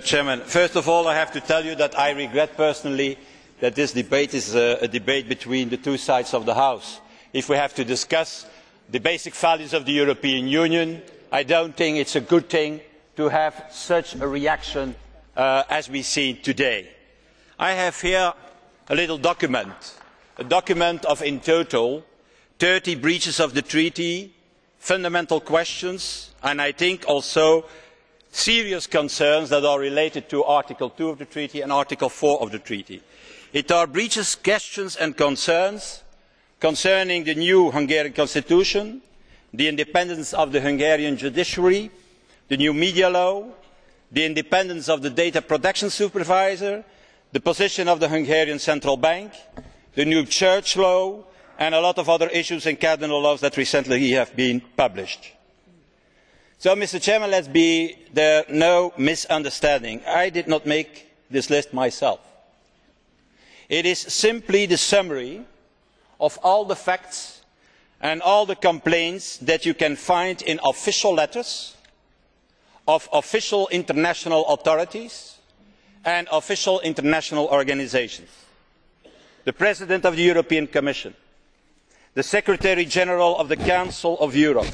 Chairman, first of all I have to tell you that I regret personally that this debate is a debate between the two sides of the House. If we have to discuss the basic values of the European Union, I do not think it is a good thing to have such a reaction as we see today. I have here a little document, a document of in total 30 breaches of the treaty, fundamental questions, and I think also serious concerns that are related to Article 2 of the treaty and Article 4 of the treaty. It are breaches, questions and concerns concerning the new Hungarian constitution, the independence of the Hungarian judiciary, the new media law, the independence of the data protection supervisor, the position of the Hungarian central bank, the new church law, and a lot of other issues and cardinal laws that recently have been published. So, Mr. Chairman, let there be no misunderstanding. I did not make this list myself. It is simply the summary of all the facts and all the complaints that you can find in official letters of official international authorities and official international organisations. The President of the European Commission, the Secretary General of the Council of Europe,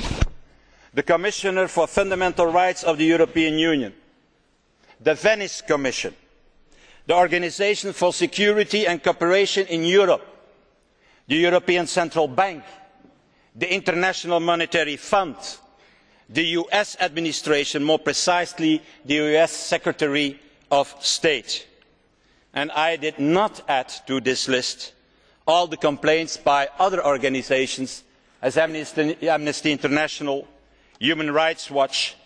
the Commissioner for Fundamental Rights of the European Union, the Venice Commission, the Organisation for Security and Cooperation in Europe, the European Central Bank, the International Monetary Fund, the US administration, more precisely the US Secretary of State. And I did not add to this list all the complaints by other organisations as Amnesty International, Human Rights Watch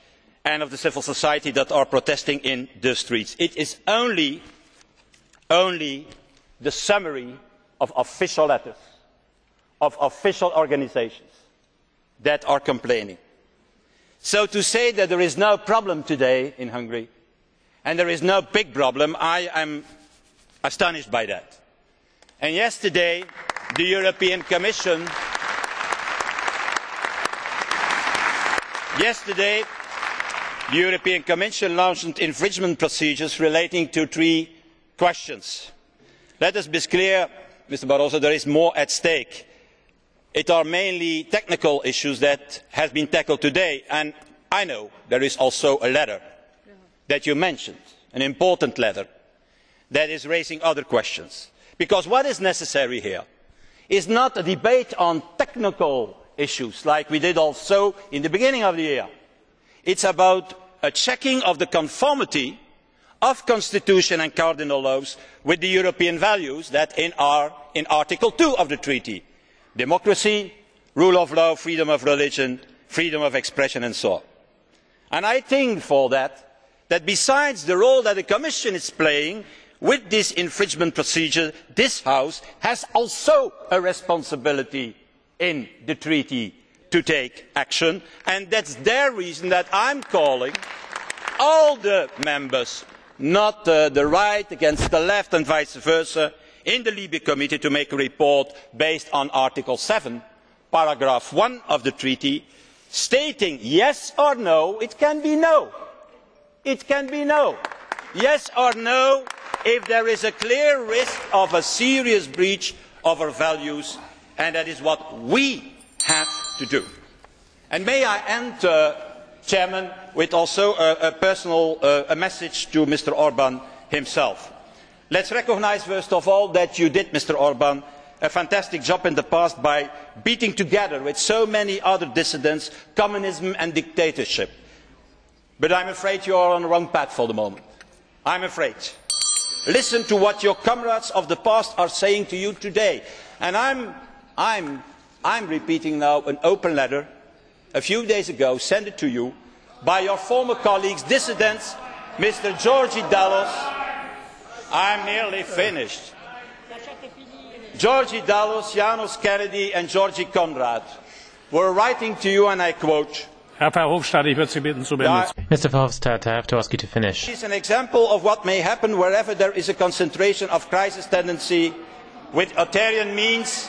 and of the civil society that are protesting in the streets. It is only the summary of official letters, of official organisations that are complaining. So to say that there is no problem today in Hungary and there is no big problem, I am astonished by that. And yesterday the European Commission launched infringement procedures relating to 3 questions. Let us be clear, Mr. Barroso, there is more at stake. It are mainly technical issues that have been tackled today, and I know there is also a letter that you mentioned, an important letter, that is raising other questions. Because what is necessary here is not a debate on technical issues like we did also in the beginning of the year. It is about a checking of the conformity of constitution and cardinal laws with the European values that are in Article 2 of the treaty. Democracy, rule of law, freedom of religion, freedom of expression and so on. And I think for that besides the role that the Commission is playing with this infringement procedure, this House has also a responsibility in the treaty to take action, and that is the reason that I am calling all the members, not the right against the left and vice versa, in the LIBE committee to make a report based on Article 7, paragraph 1 of the treaty, stating yes or no, it can be no. It can be no. Yes or no if there is a clear risk of a serious breach of our values, and that is what we have to do. And may I end, Chairman, with also a personal message to Mr. Orban himself. Let us recognise first of all that you did, Mr. Orban, a fantastic job in the past by beating together with so many other dissidents communism and dictatorship. But I am afraid you are on the wrong path for the moment. I am afraid. Listen to what your comrades of the past are saying to you today. And I am repeating now an open letter a few days ago sent to you by your former colleagues, dissidents, Mr. Georgi Dallos. I am nearly finished. Georgi Dallos, Janos Kennedy and Georgi Konrad were writing to you, and I quote, Herr Verhofstadt, ich würde Sie bitten zu beenden. Mr. Verhofstadt, I have to ask you to finish. This is an example of what may happen wherever there is a concentration of crisis tendency with authoritarian means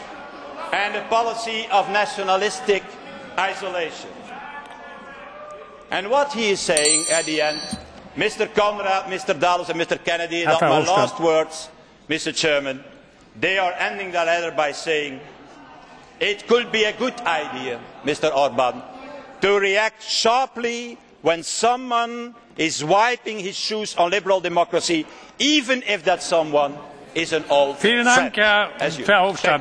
and a policy of nationalistic isolation. And what he is saying at the end Mr. Conrad, Mr. Dulles and Mr. Kennedy, Herr not my Verhofstadt. last words, Mr. Chairman, they are ending their letter by saying it could be a good idea, Mr. Orban, to react sharply when someone is wiping his shoes on liberal democracy, even if that someone is an old Vielen Dank, friend, Herr as you. Verhofstadt.